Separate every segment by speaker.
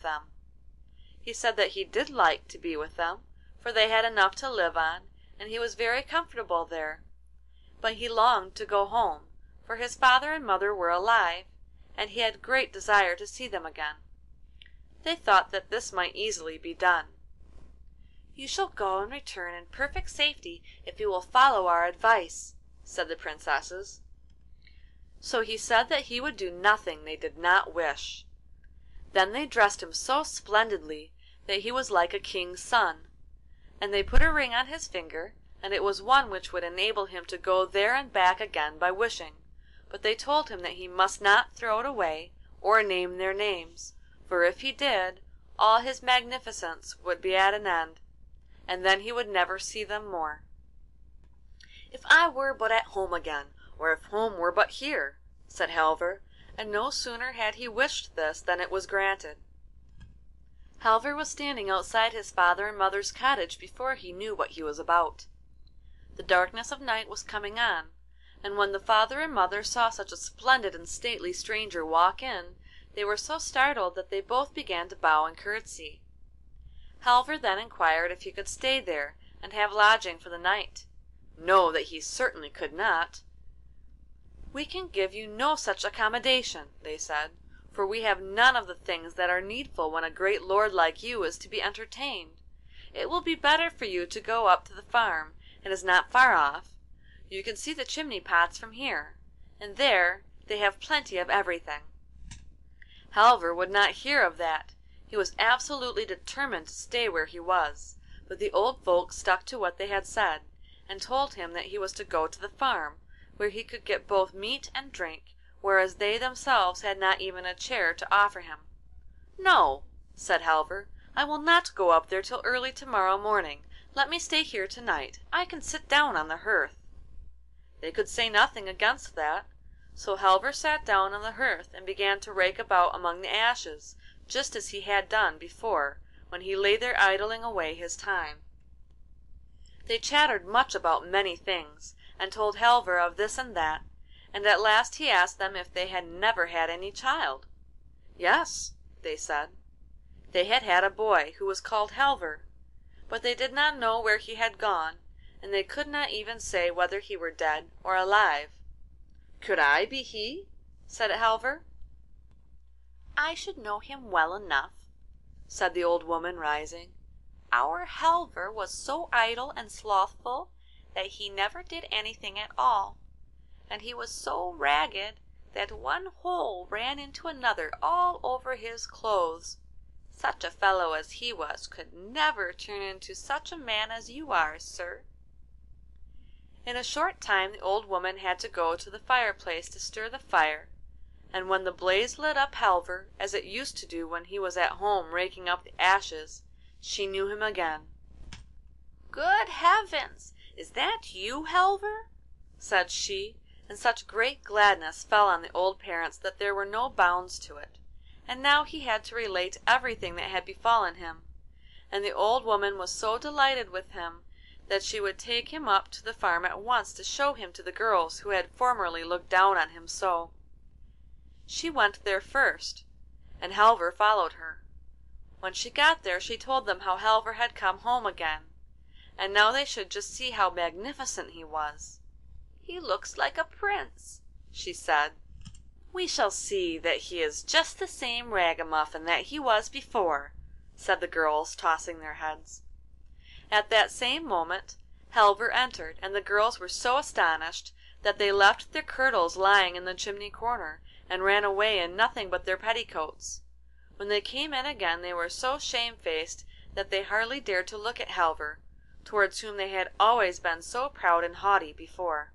Speaker 1: them. He said that he did like to be with them, for they had enough to live on, and he was very comfortable there; but he longed to go home, for his father and mother were alive, and he had great desire to see them again. They thought that this might easily be done. "You shall go and return in perfect safety if you will follow our advice," said the princesses. So he said that he would do nothing they did not wish. Then they dressed him so splendidly that he was like a king's son, and they put a ring on his finger, and it was one which would enable him to go there and back again by wishing, but they told him that he must not throw it away or name their names, for if he did, all his magnificence would be at an end, and then he would never see them more. "If I were but at home again, or if home were but here," said Halvor, and no sooner had he wished this than it was granted. Halvor was standing outside his father and mother's cottage before he knew what he was about. The darkness of night was coming on, and when the father and mother saw such a splendid and stately stranger walk in, they were so startled that they both began to bow and curtsy. Halvor then inquired if he could stay there and have lodging for the night. No, that he certainly could not. "We can give you no such accommodation," they said, "for we have none of the things that are needful when a great lord like you is to be entertained. It will be better for you to go up to the farm. It is not far off. You can see the chimney pots from here, and there they have plenty of everything." Halvor would not hear of that. He was absolutely determined to stay where he was, but the old folks stuck to what they had said, and told him that he was to go to the farm, where he could get both meat and drink, whereas they themselves had not even a chair to offer him. "No," said Halvor, "I will not go up there till early to-morrow morning. Let me stay here to-night. I can sit down on the hearth." They could say nothing against that, so Halvor sat down on the hearth and began to rake about among the ashes, just as he had done before when he lay there idling away his time. They chattered much about many things, and told Halvor of this and that, and at last he asked them if they had never had any child. Yes, they said. They had had a boy who was called Halvor, but they did not know where he had gone, and they could not even say whether he were dead or alive. "Could I be he?" said Halvor. "I should know him well enough," said the old woman, rising. "Our Halvor was so idle and slothful that he never did anything at all, and he was so ragged that one hole ran into another all over his clothes. Such a fellow as he was could never turn into such a man as you are, sir." In a short time the old woman had to go to the fireplace to stir the fire, and when the blaze lit up Halvor, as it used to do when he was at home raking up the ashes, she knew him again. "Good heavens! Is that you, Halvor?" said she, and such great gladness fell on the old parents that there were no bounds to it. And now he had to relate everything that had befallen him, and the old woman was so delighted with him that she would take him up to the farm at once to show him to the girls who had formerly looked down on him so. She went there first, and Halvor followed her. When she got there she told them how Halvor had come home again, and now they should just see how magnificent he was. "He looks like a prince," she said. "We shall see that he is just the same ragamuffin that he was before," said the girls, tossing their heads. At that same moment Halvor entered, and the girls were so astonished that they left their kirtles lying in the chimney corner, and ran away in nothing but their petticoats. When they came in again they were so shamefaced that they hardly dared to look at Halvor, towards whom they had always been so proud and haughty before.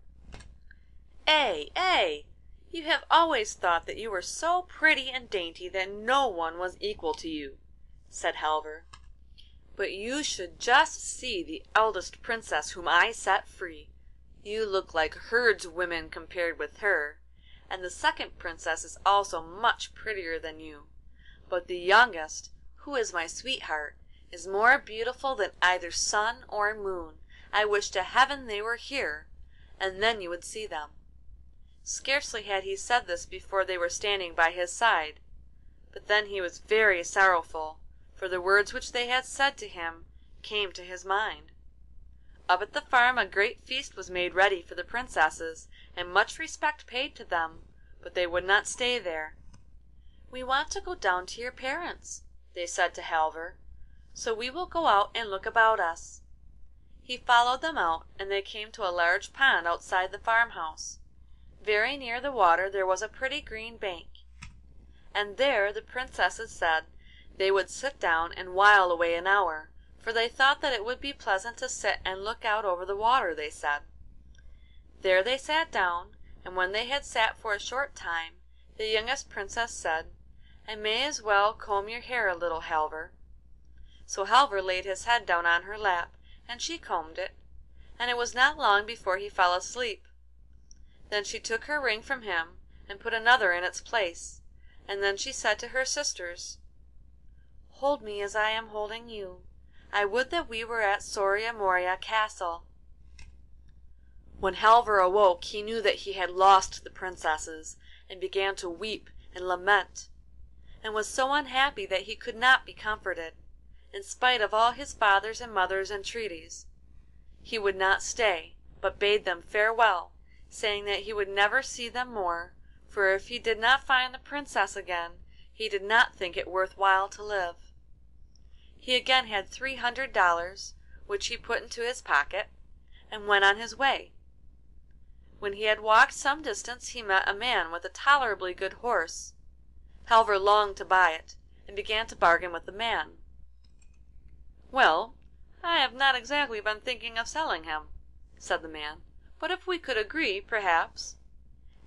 Speaker 1: "Eh! You have always thought that you were so pretty and dainty that no one was equal to you," said Halvor. "But you should just see the eldest princess whom I set free. You look like herdswomen compared with her, and the second princess is also much prettier than you. But the youngest, who is my sweetheart, is more beautiful than either sun or moon. I wish to heaven they were here, and then you would see them." Scarcely had he said this before they were standing by his side, But then he was very sorrowful, for the words which they had said to him came to his mind. Up at the farm a great feast was made ready for the princesses, and much respect paid to them, but they would not stay there. "We want to go down to your parents," they said to Halvor, "so we will go out and look about us." He followed them out, and they came to a large pond outside the farmhouse. Very near the water there was a pretty green bank, and there the princesses said they would sit down and while away an hour, for they thought that it would be pleasant to sit and look out over the water, they said. There they sat down, and when they had sat for a short time, the youngest princess said, "I may as well comb your hair a little, Halvor." So Halvor laid his head down on her lap, and she combed it, and it was not long before he fell asleep. Then she took her ring from him and put another in its place, and then she said to her sisters, "Hold me as I am holding you. I would that we were at Moria castle." When Halvor awoke he knew that he had lost the princesses, and began to weep and lament, and was so unhappy that he could not be comforted, in spite of all his father's and mother's entreaties. He would not stay, but bade them farewell, saying that he would never see them more, for if he did not find the princess again he did not think it worth while to live. He again had $300, which he put into his pocket, and went on his way. When he had walked some distance he met a man with a tolerably good horse. Halvor longed to buy it, and began to bargain with the man. "Well, I have not exactly been thinking of selling him," said the man, "but if we could agree, perhaps."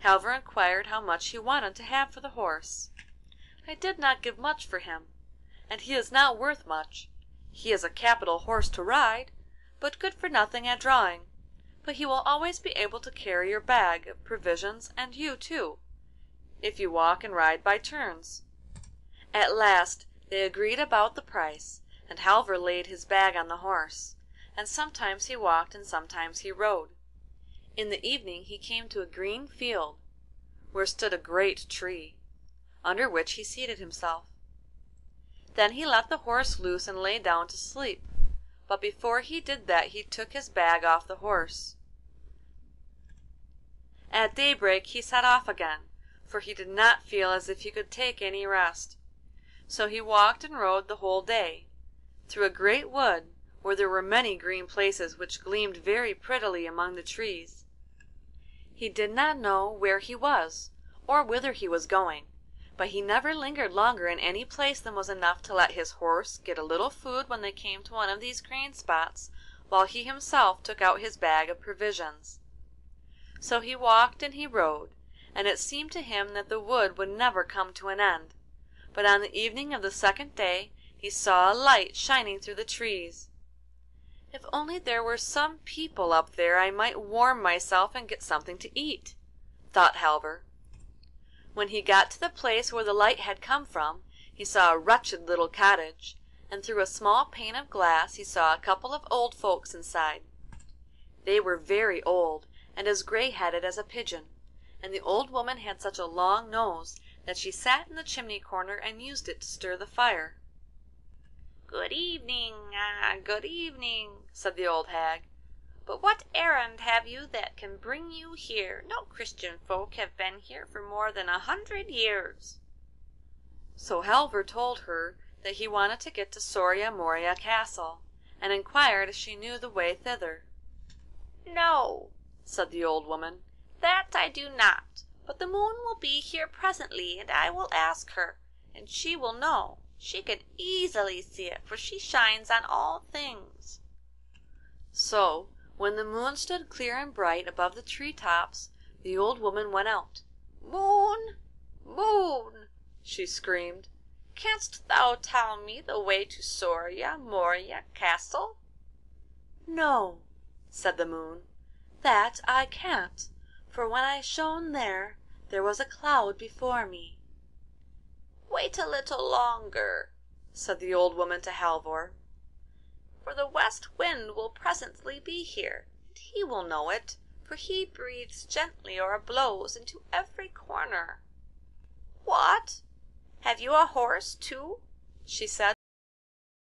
Speaker 1: Halvor inquired how much he wanted to have for the horse. "I did not give much for him, and he is not worth much. He is a capital horse to ride, but good for nothing at drawing. But he will always be able to carry your bag of provisions and you too, if you walk and ride by turns." At last they agreed about the price, and Halvor laid his bag on the horse, and sometimes he walked and sometimes he rode. In the evening he came to a green field, where stood a great tree, under which he seated himself. Then he let the horse loose and lay down to sleep, but before he did that he took his bag off the horse. At daybreak he set off again, for he did not feel as if he could take any rest. So he walked and rode the whole day, through a great wood where there were many green places which gleamed very prettily among the trees. He did not know where he was, or whither he was going, but he never lingered longer in any place than was enough to let his horse get a little food when they came to one of these green spots, while he himself took out his bag of provisions. So he walked and he rode, and it seemed to him that the wood would never come to an end. But on the evening of the second day he saw a light shining through the trees. "If only there were some people up there I might warm myself and get something to eat," thought Halvor. When he got to the place where the light had come from, he saw a wretched little cottage, and through a small pane of glass he saw a couple of old folks inside. They were very old, and as grey-headed as a pigeon, and the old woman had such a long nose that she sat in the chimney corner and used it to stir the fire. "Good evening, good evening," said the old hag. "But what errand have you that can bring you here? No Christian folk have been here for more than 100 years." So Halvor told her that he wanted to get to Moria castle, and inquired if she knew the way thither. "No," said the old woman, "that I do not, but the moon will be here presently, and I will ask her, and she will know. She can easily see it, for she shines on all things." So when the moon stood clear and bright above the tree tops, the old woman went out. "Moon, moon," she screamed, "canst thou tell me the way to Moria castle?" "No," said the moon, "that I can't, for when I shone there was a cloud before me." "Wait a little longer," said the old woman to Halvor, "for the west wind will presently be here, and he will know it, for he breathes gently or blows into every corner." "What!
Speaker 2: "Have you a horse too?"
Speaker 1: she said.